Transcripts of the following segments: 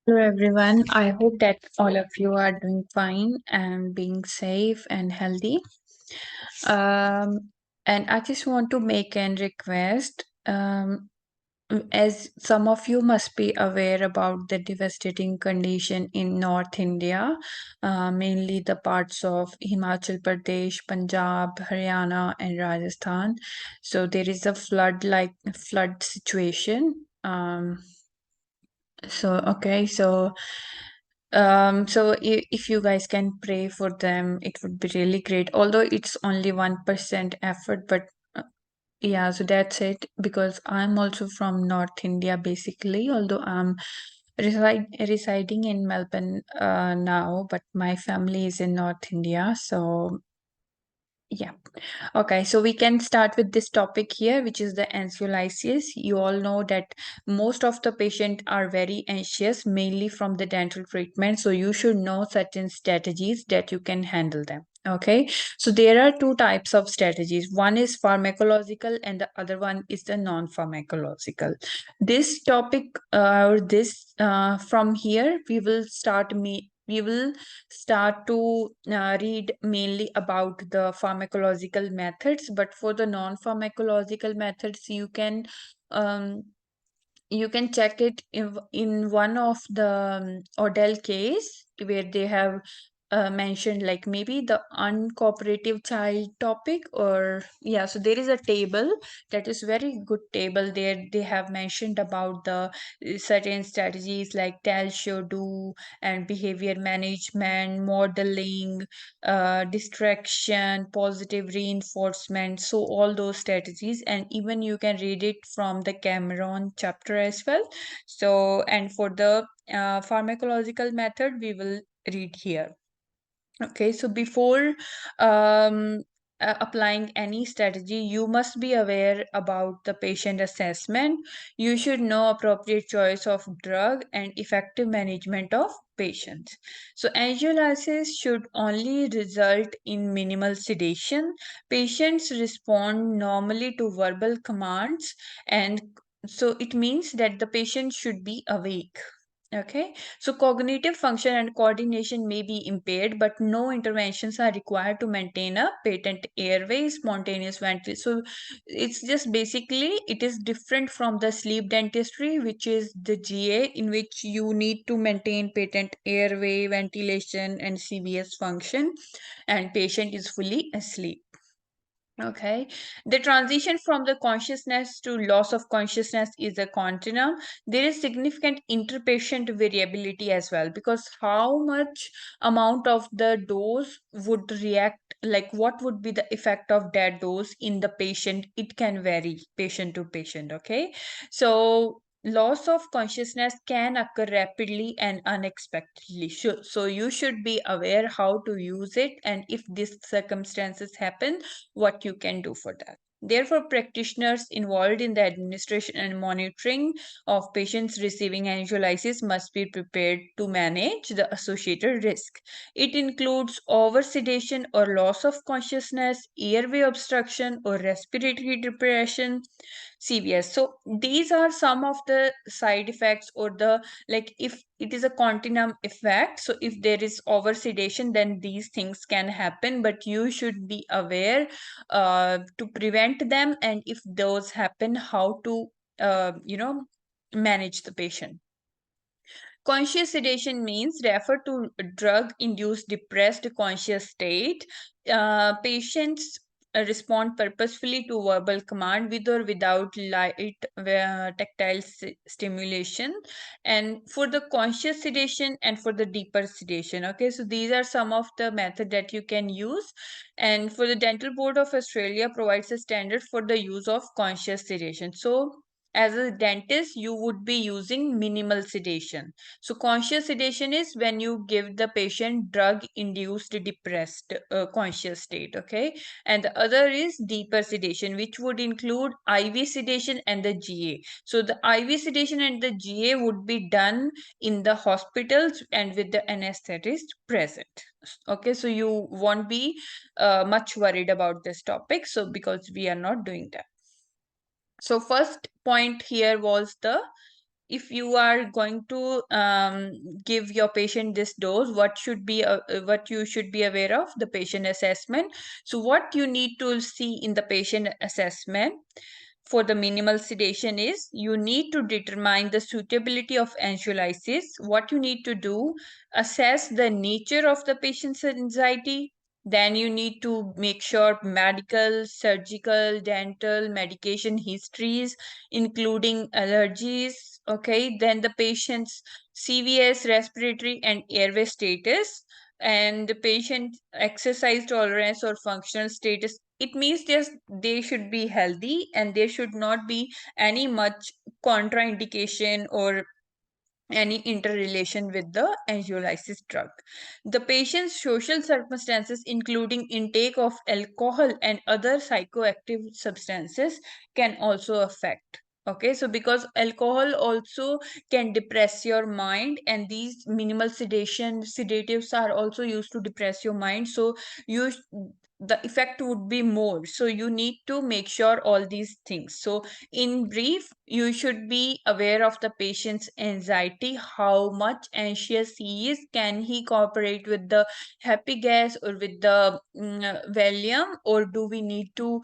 Hello everyone. I hope that all of you are doing fine and being safe and healthy. Um, and I just want to make a request. As some of you must be aware about the devastating condition in North India, mainly the parts of Himachal Pradesh, Punjab, Haryana, and Rajasthan. So there is a flood situation. If you guys can pray for them, it would be really great. Although it's only 1% effort, but yeah, so that's it. Because I'm also from North India, basically. Although I'm residing in Melbourne now, but my family is in North India. So yeah. Okay, so we can start with this topic here, which is the anxiolysis. You all know that most of the patients are very anxious, mainly from the dental treatment. So you should know certain strategies that you can handle them. Okay, so there are two types of strategies. One is pharmacological, and the other one is the non-pharmacological. This topic, or this from here, we will start to read mainly about the pharmacological methods, but for the non-pharmacological methods um, you can check it in one of the Odell case where they have mentioned, like, maybe the uncooperative child topic, or yeah, so there is a table that is very good table there. They have mentioned about the certain strategies like tell, show, do, and behavior management, modeling, distraction, positive reinforcement. So all those strategies, and even you can read it from the Cameron chapter as well. So, and for the pharmacological method, we will read here. Okay, so before um, applying any strategy, you must be aware about the patient assessment. You should know appropriate choice of drug and effective management of patients. So, anxiolysis should only result in minimal sedation. Patients respond normally to verbal commands, and so it means that the patient should be awake. Okay, so cognitive function and coordination may be impaired, but no interventions are required to maintain a patent airway, spontaneous ventilation. So it's just basically it is different from the sleep dentistry, which is the GA, in which you need to maintain patent airway, ventilation, and CVS function, and patient is fully asleep. Okay, the transition from the consciousness to loss of consciousness is a continuum. There is significant interpatient variability as well, because how much amount of the dose would react, like what would be the effect of that dose in the patient, it can vary patient to patient. Okay, so loss of consciousness can occur rapidly and unexpectedly. So you should be aware how to use it, and if these circumstances happen, what you can do for that. Therefore, practitioners involved in the administration and monitoring of patients receiving anxiolysis must be prepared to manage the associated risk. It includes oversedation or loss of consciousness, airway obstruction, or respiratory depression, CVS. So these are some of the side effects, or the, like, if it is a continuum effect. So if there is over sedation, then these things can happen, but you should be aware to prevent them, and if those happen, how to manage the patient. Conscious sedation means refer to drug induced depressed conscious state. Patients respond purposefully to verbal command with or without light tactile stimulation, and for the conscious sedation and for the deeper sedation. Okay, so these are some of the method that you can use, and for the Dental Board of Australia provides a standard for the use of conscious sedation. So as a dentist, you would be using minimal sedation. So conscious sedation is when you give the patient drug induced depressed conscious state. Okay, and the other is deeper sedation, which would include IV sedation and the GA. So the IV sedation and the GA would be done in the hospitals and with the anesthetist present. Okay, so you won't be much worried about this topic, so because we are not doing that. So first point here was the if you are going to give your patient this dose, what you should be aware of the patient assessment. So what you need to see in the patient assessment for the minimal sedation is you need to determine the suitability of anxiolysis. What you need to do, assess the nature of the patient's anxiety. Then you need to make sure medical, surgical, dental, medication histories, including allergies. Okay, then the patient's CVS, respiratory, and airway status, and the patient exercise tolerance or functional status. It means just they should be healthy and there should not be any much contraindication or any interrelation with the anxiolysis drug. The patient's social circumstances, including intake of alcohol and other psychoactive substances, can also affect. Okay, so because alcohol also can depress your mind, and these minimal sedatives are also used to depress your mind. So you the effect would be more. So you need to make sure all these things. So in brief, you should be aware of the patient's anxiety, how much anxious he is. Can he cooperate with the happy gas or with the Valium, or do we need to,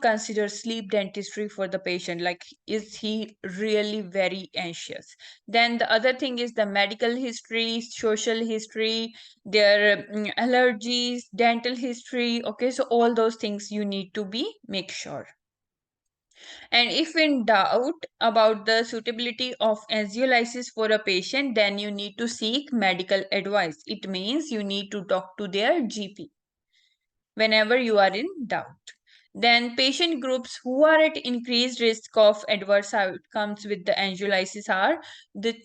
consider sleep dentistry for the patient? Like, is he really very anxious? Then the other thing is the medical history, social history, their allergies, dental history. Okay, so all those things you need to be make sure. And if in doubt about the suitability of anxiolysis for a patient, then you need to seek medical advice. It means you need to talk to their GP whenever you are in doubt. Then patient groups who are at increased risk of adverse outcomes with the anxiolysis are the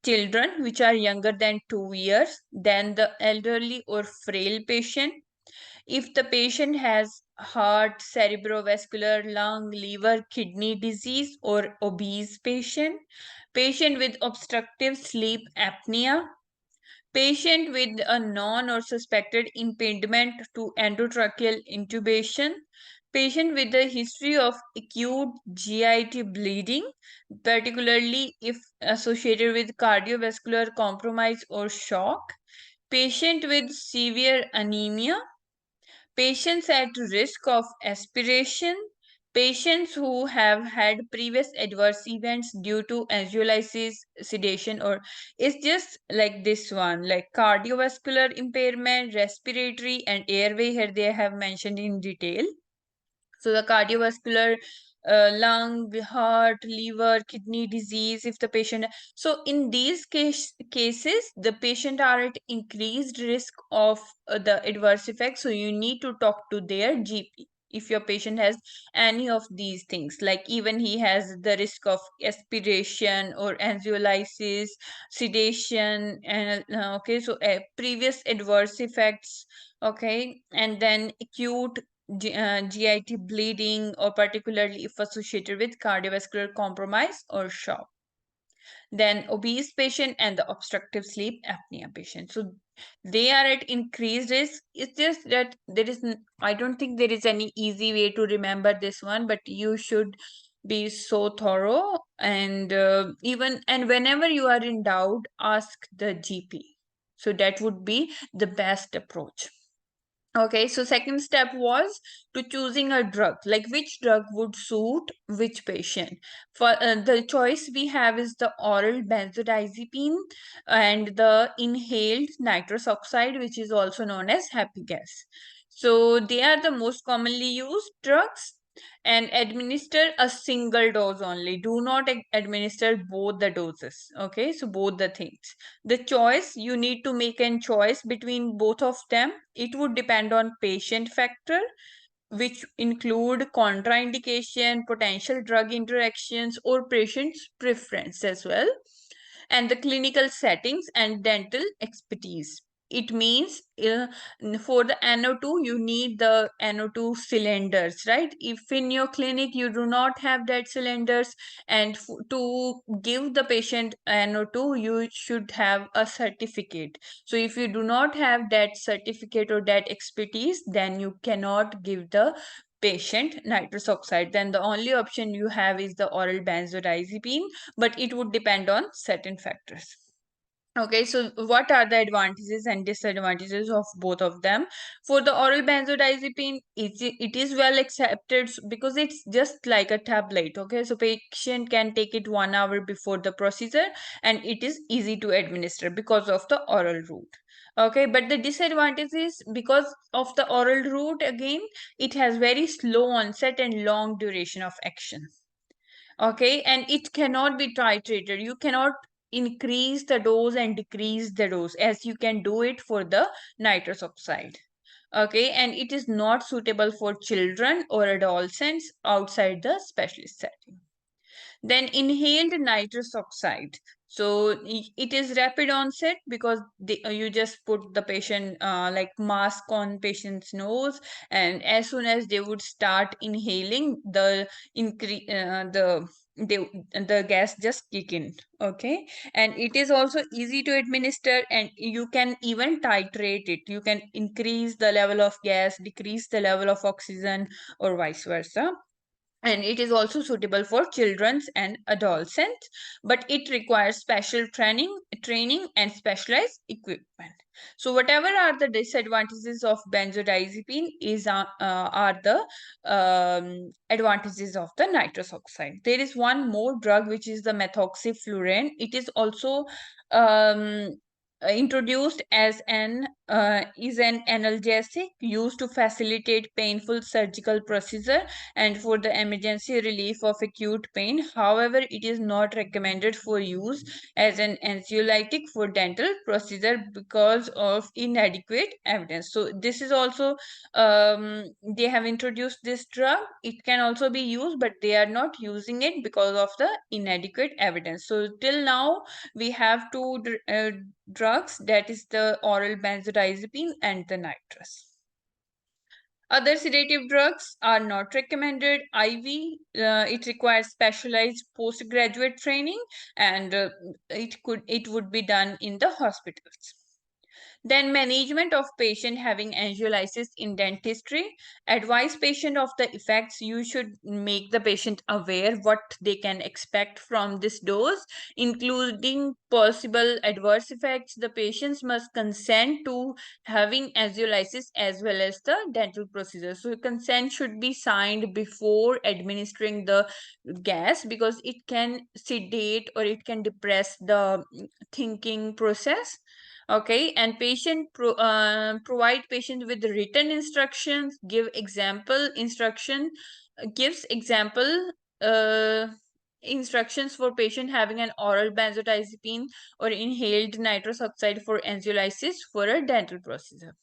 children which are younger than 2 years, then the elderly or frail patient. If the patient has heart, cerebrovascular, lung, liver, kidney disease, or obese patient, patient with obstructive sleep apnea, patient with a known or suspected impediment to endotracheal intubation, patient with a history of acute GIT bleeding, particularly if associated with cardiovascular compromise or shock, patient with severe anemia, patients at risk of aspiration, patients who have had previous adverse events due to anxiolysis, sedation, or it's just like this one, like cardiovascular impairment, respiratory, and airway. Here they have mentioned in detail. So the cardiovascular, lung, heart, liver, kidney disease, if the patient. So in these cases, the patient are at increased risk of the adverse effects. So you need to talk to their GP. If your patient has any of these things, like even he has the risk of aspiration or anxiolysis, sedation, and okay, so previous adverse effects, okay, and then acute GIT bleeding, or particularly if associated with cardiovascular compromise or shock. Then obese patient and the obstructive sleep apnea patient. So they are at increased risk. It's just that I don't think there is any easy way to remember this one, but you should be so thorough, and whenever you are in doubt, ask the GP. So that would be the best approach. Okay, so second step was to choosing a drug, like which drug would suit which patient. For the choice we have is the oral benzodiazepine and the inhaled nitrous oxide, which is also known as happy gas. So they are the most commonly used drugs, and administer a single dose only. Do not administer both the doses. Okay, so both the things. The choice, you need to make a choice between both of them. It would depend on patient factor, which include contraindication, potential drug interactions, or patient's preference as well, and the clinical settings and dental expertise. It means for the NO2, you need the NO2 cylinders, right? If in your clinic you do not have that cylinders, and to give the patient NO2, you should have a certificate. So if you do not have that certificate or that expertise, then you cannot give the patient nitrous oxide, then the only option you have is the oral benzodiazepine, but it would depend on certain factors. Okay, so what are the advantages and disadvantages of both of them? For the oral benzodiazepine, it is well accepted because it's just like a tablet. Okay, so patient can take it 1 hour before the procedure, and it is easy to administer because of the oral route. Okay, but the disadvantage is because of the oral route, again, it has very slow onset and long duration of action. Okay, and it cannot be titrated. You cannot increase the dose and decrease the dose as you can do it for the nitrous oxide. Okay, and it is not suitable for children or adolescents outside the specialist setting. Then inhaled nitrous oxide. So it is rapid onset because you just put the patient like mask on patient's nose, and as soon as they would start inhaling, the gas just kick in. Okay, and it is also easy to administer, and you can even titrate it. You can increase the level of gas, decrease the level of oxygen, or vice versa, and it is also suitable for children and adolescents, but it requires special training and specialized equipment. So whatever are the disadvantages of benzodiazepine are the advantages of the nitrous oxide. There is one more drug which is the methoxyflurane. It is also um, introduced as an analgesic used to facilitate painful surgical procedure and for the emergency relief of acute pain. However, it is not recommended for use as an anxiolytic for dental procedure because of inadequate evidence. So this is also they have introduced this drug. It can also be used, but they are not using it because of the inadequate evidence. So till now we have two drugs, that is the oral benzodiazepine and the nitrous. Other sedative drugs are not recommended. IV, it requires specialized postgraduate training, and it would be done in the hospitals. Then management of patient having anxiolysis in dentistry. Advise patient of the effects. You should make the patient aware what they can expect from this dose, including possible adverse effects. The patients must consent to having anxiolysis as well as the dental procedure. So consent should be signed before administering the gas because it can sedate or it can depress the thinking process. Okay, and provide patient with written instructions, give example instruction, gives example uh, instructions for patient having an oral benzodiazepine or inhaled nitrous oxide for anxiolysis for a dental procedure.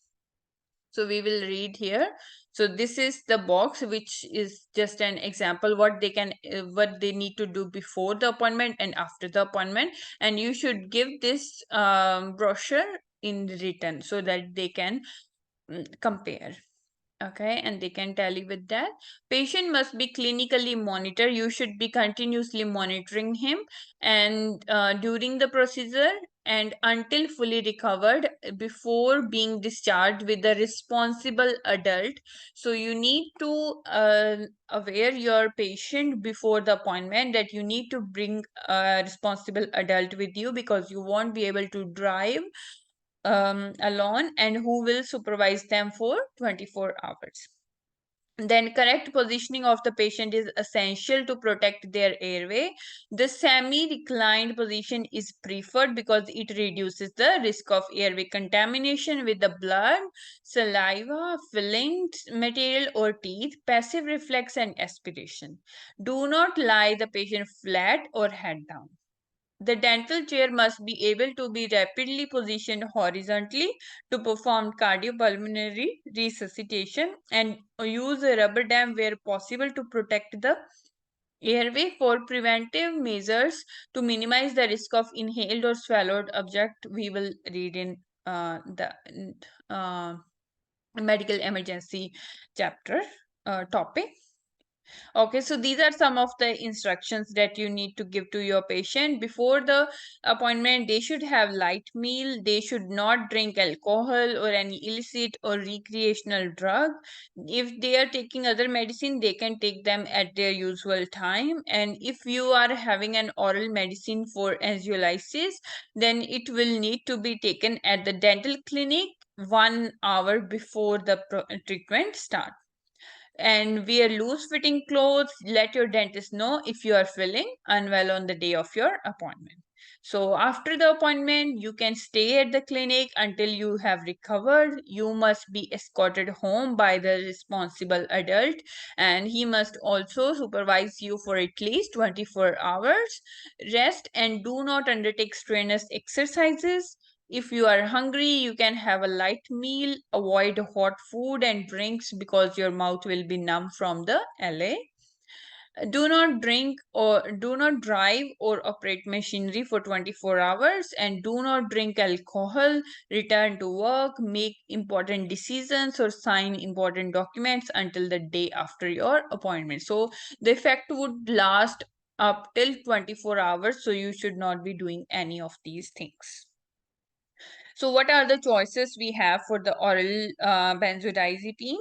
So we will read here. So this is the box, which is just an example what they need to do before the appointment and after the appointment, and you should give this brochure in written so that they can compare. Okay, and they can tally with that. Patient must be clinically monitored. You should be continuously monitoring him and during the procedure and until fully recovered before being discharged with a responsible adult. So you need to aware your patient before the appointment that you need to bring a responsible adult with you because you won't be able to drive alone, and who will supervise them for 24 hours. Then correct positioning of the patient is essential to protect their airway. The semi-reclined position is preferred because it reduces the risk of airway contamination with the blood, saliva, filling material or teeth, passive reflex and aspiration. Do not lie the patient flat or head down. The dental chair must be able to be rapidly positioned horizontally to perform cardiopulmonary resuscitation and use a rubber dam where possible to protect the airway. For preventive measures to minimize the risk of inhaled or swallowed object, we will read in the medical emergency chapter topic. Okay, so these are some of the instructions that you need to give to your patient before the appointment. They should have light meal. They should not drink alcohol or any illicit or recreational drug. If they are taking other medicine, they can take them at their usual time. And if you are having an oral medicine for anxiolysis, then it will need to be taken at the dental clinic 1 hour before the treatment start. And wear loose fitting clothes. Let your dentist know if you are feeling unwell on the day of your appointment. So after the appointment, you can stay at the clinic until you have recovered. You must be escorted home by the responsible adult, and he must also supervise you for at least 24 hours. Rest and do not undertake strenuous exercises. If you are hungry, you can have a light meal. Avoid hot food and drinks because your mouth will be numb from the LA. Do not drink or do not drive or operate machinery for 24 hours, and do not drink alcohol. Return to work, make important decisions, or sign important documents until the day after your appointment. So the effect would last up till 24 hours, so you should not be doing any of these things. So what are the choices we have for the oral benzodiazepines?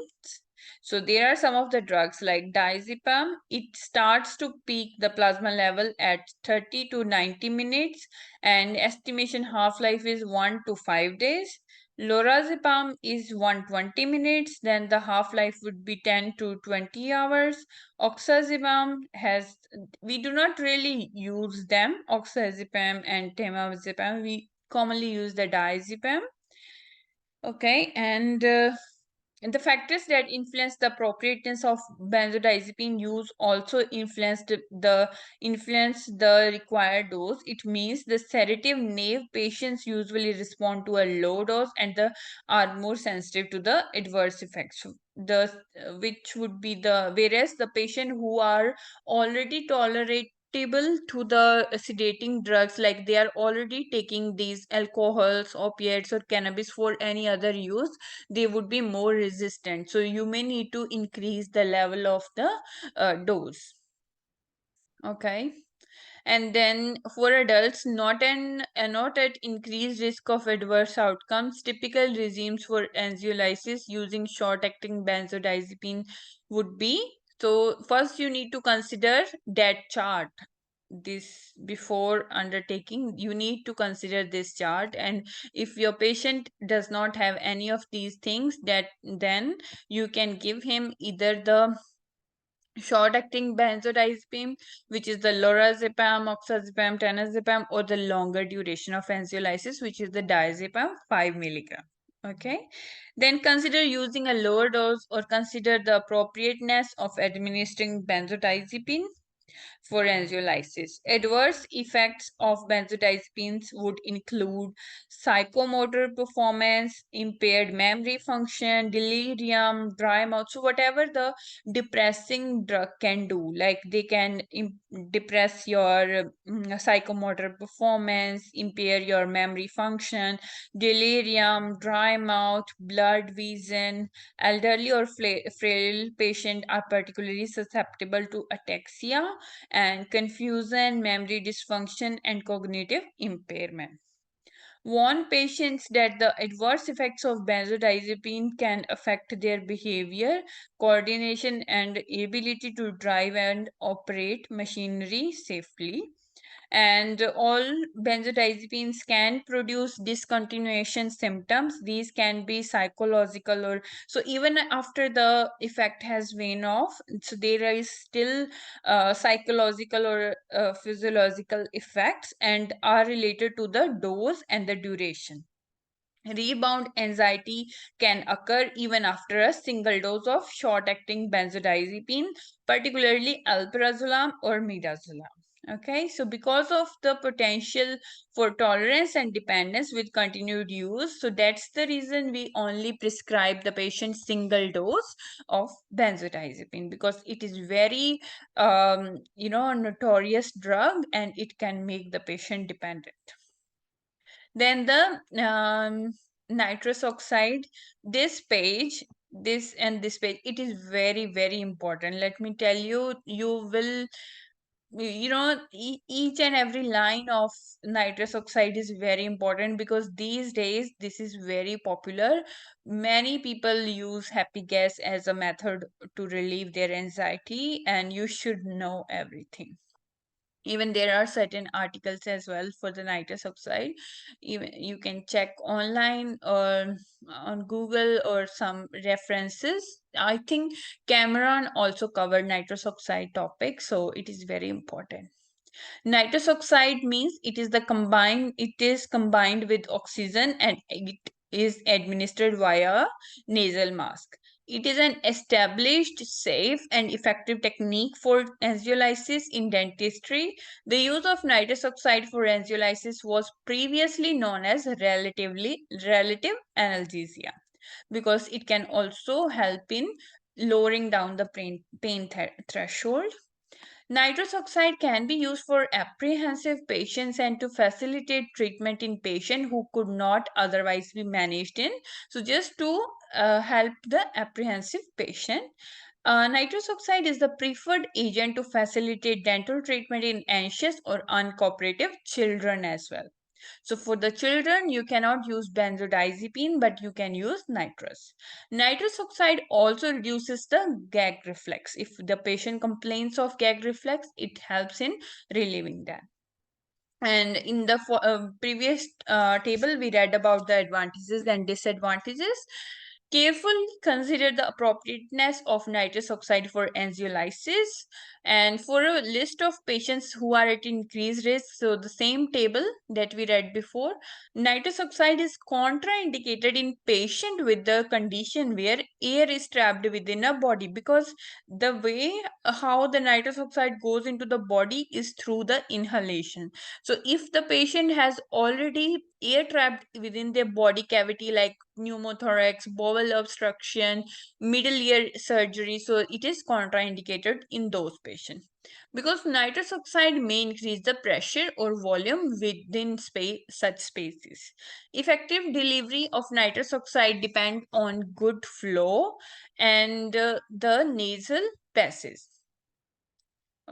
So there are some of the drugs like diazepam. It starts to peak the plasma level at 30 to 90 minutes, and estimation half-life is 1 to 5 days. Lorazepam is 120 minutes, then the half-life would be 10 to 20 hours. Oxazepam has, we do not really use them, oxazepam and temazepam. We commonly use the diazepam. Okay, and the factors that influence the appropriateness of benzodiazepine use also influence the required dose. It means the sedative naive patients usually respond to a low dose and are more sensitive to the adverse effects. The which would be the whereas the patient who are already tolerable to the sedating drugs, like they are already taking these alcohols, opiates, or cannabis for any other use, they would be more resistant. So you may need to increase the level of the dose. Okay. And then for adults not at increased risk of adverse outcomes, typical regimes for anxiolysis using short acting benzodiazepine would be, so first you need to consider that chart. This before undertaking, you need to consider this chart, and if your patient does not have any of these things, that then you can give him either the short acting benzodiazepine, which is the lorazepam, oxazepam, tenazepam, or the longer duration of anxiolysis, which is the diazepam 5 milligram. Okay, then consider using a lower dose, or consider the appropriateness of administering benzodiazepine for anxiolysis. Adverse effects of benzodiazepines would include psychomotor performance, impaired memory function, delirium, dry mouth. So whatever the depressing drug can do, like they can depress your psychomotor performance, impair your memory function, delirium, dry mouth, blurred vision. Elderly or frail patient are particularly susceptible to ataxia and confusion, memory dysfunction, and cognitive impairment. Warn patients that the adverse effects of benzodiazepine can affect their behavior, coordination, and ability to drive and operate machinery safely. And all benzodiazepines can produce discontinuation symptoms. These can be psychological, or so even after the effect has waned off, so there is still psychological or physiological effects, and are related to the dose and the duration. Rebound anxiety can occur even after a single dose of short-acting benzodiazepine, particularly alprazolam or midazolam. Okay, so because of the potential for tolerance and dependence with continued use, so that's the reason we only prescribe the patient single dose of benzodiazepine, because it is very, notorious drug, and it can make the patient dependent. Then the nitrous oxide, this page this and this page, it is very, very important. Let me tell you, you will, each and every line of nitrous oxide is very important, because these days this is very popular. Many people use happy gas as a method to relieve their anxiety, and you should know everything. Even there are certain articles as well for the nitrous oxide. Even you can check online or on Google or some references. I think Cameron also covered nitrous oxide topic, so it is very important. Nitrous oxide means it is combined with oxygen, and it is administered via nasal mask. It is an established, safe, and effective technique for anxiolysis in dentistry. The use of nitrous oxide for anxiolysis was previously known as relative analgesia, because it can also help in lowering down the pain threshold. Nitrous oxide can be used for apprehensive patients and to facilitate treatment in patients who could not otherwise be managed in. So, just to help the apprehensive patient. Nitrous oxide is the preferred agent to facilitate dental treatment in anxious or uncooperative children as well. So for the children, you cannot use benzodiazepine, but you can use nitrous. Nitrous oxide also reduces the gag reflex. If the patient complains of gag reflex, it helps in relieving that. And in the previous table, we read about the advantages and disadvantages. Carefully consider the appropriateness of nitrous oxide for anxiolysis. And for a list of patients who are at increased risk, so the same table that we read before, nitrous oxide is contraindicated in patient with the condition where air is trapped within a body, because the way how the nitrous oxide goes into the body is through the inhalation. So if the patient has already air trapped within their body cavity, like pneumothorax, bowel obstruction, middle ear surgery, so it is contraindicated in those patients, because nitrous oxide may increase the pressure or volume within such spaces. Effective delivery of nitrous oxide depend on good flow and the nasal passage.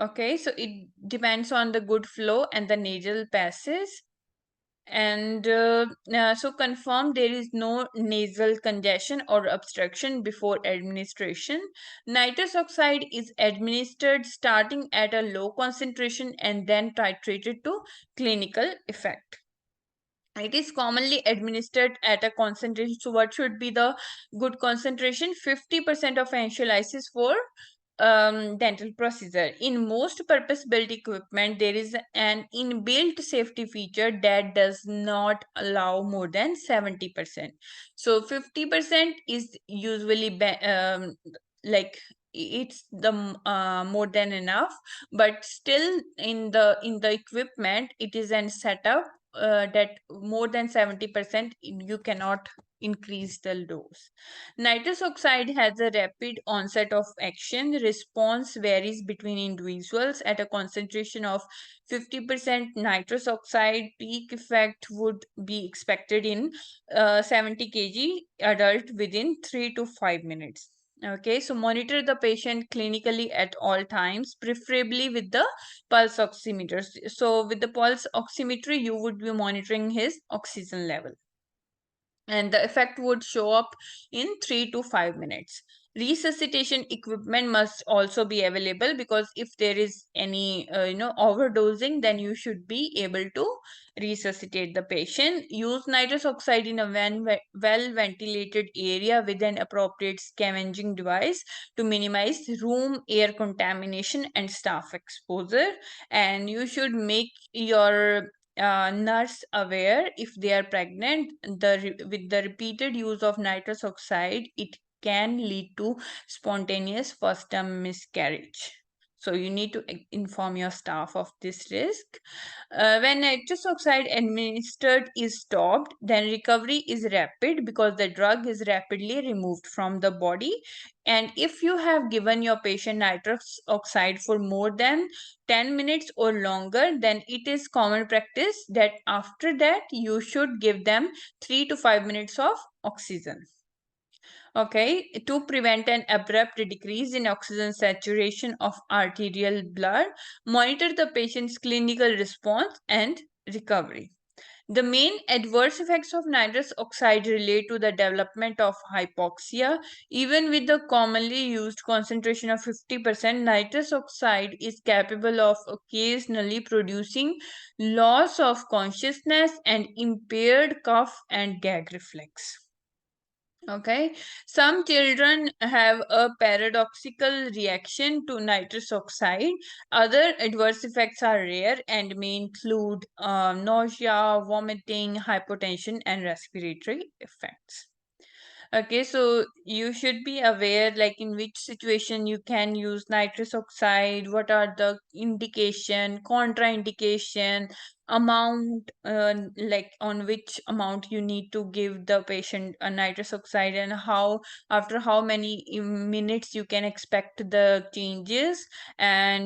Okay, so it depends on the good flow and the nasal passage. And so confirm there is no nasal congestion or obstruction before administration. Nitrous oxide is administered starting at a low concentration and then titrated to clinical effect. It is commonly administered at a concentration. So what should be the good concentration? 50% of anxiolysis for dental procedure. In most purpose-built equipment, there is an inbuilt safety feature that does not allow more than 70%. So 50% is usually like it's the more than enough, but still in the equipment it is an setup that more than 70% you cannot increase the dose. Nitrous oxide has a rapid onset of action. Response varies between individuals. At a concentration of 50% nitrous oxide, peak effect would be expected in 70 kg adult within 3 to 5 minutes. Okay, so monitor the patient clinically at all times, preferably with the pulse oximeter. So with the pulse oximetry, you would be monitoring his oxygen level, and the effect would show up in 3 to 5 minutes. Resuscitation equipment must also be available, because if there is any overdosing, then you should be able to resuscitate the patient. Use nitrous oxide in a well ventilated area with an appropriate scavenging device to minimize room air contamination and staff exposure. And you should make your nurse aware if they are pregnant. With the repeated use of nitrous oxide, it can lead to spontaneous first term miscarriage. So you need to inform your staff of this risk. When nitrous oxide administered is stopped, then recovery is rapid, because the drug is rapidly removed from the body. And if you have given your patient nitrous oxide for more than 10 minutes or longer, then it is common practice that after that you should give them 3 to 5 minutes of oxygen. Okay, to prevent an abrupt decrease in oxygen saturation of arterial blood, monitor the patient's clinical response and recovery. The main adverse effects of nitrous oxide relate to the development of hypoxia. Even with the commonly used concentration of 50%, nitrous oxide is capable of occasionally producing loss of consciousness and impaired cough and gag reflex. Okay, some children have a paradoxical reaction to nitrous oxide. Other adverse effects are rare and may include nausea, vomiting, hypotension, and respiratory effects. Okay, so you should be aware like in which situation you can use nitrous oxide, what are the indication, contraindication, amount, like on which amount you need to give the patient a nitrous oxide, and how after how many minutes you can expect the changes, and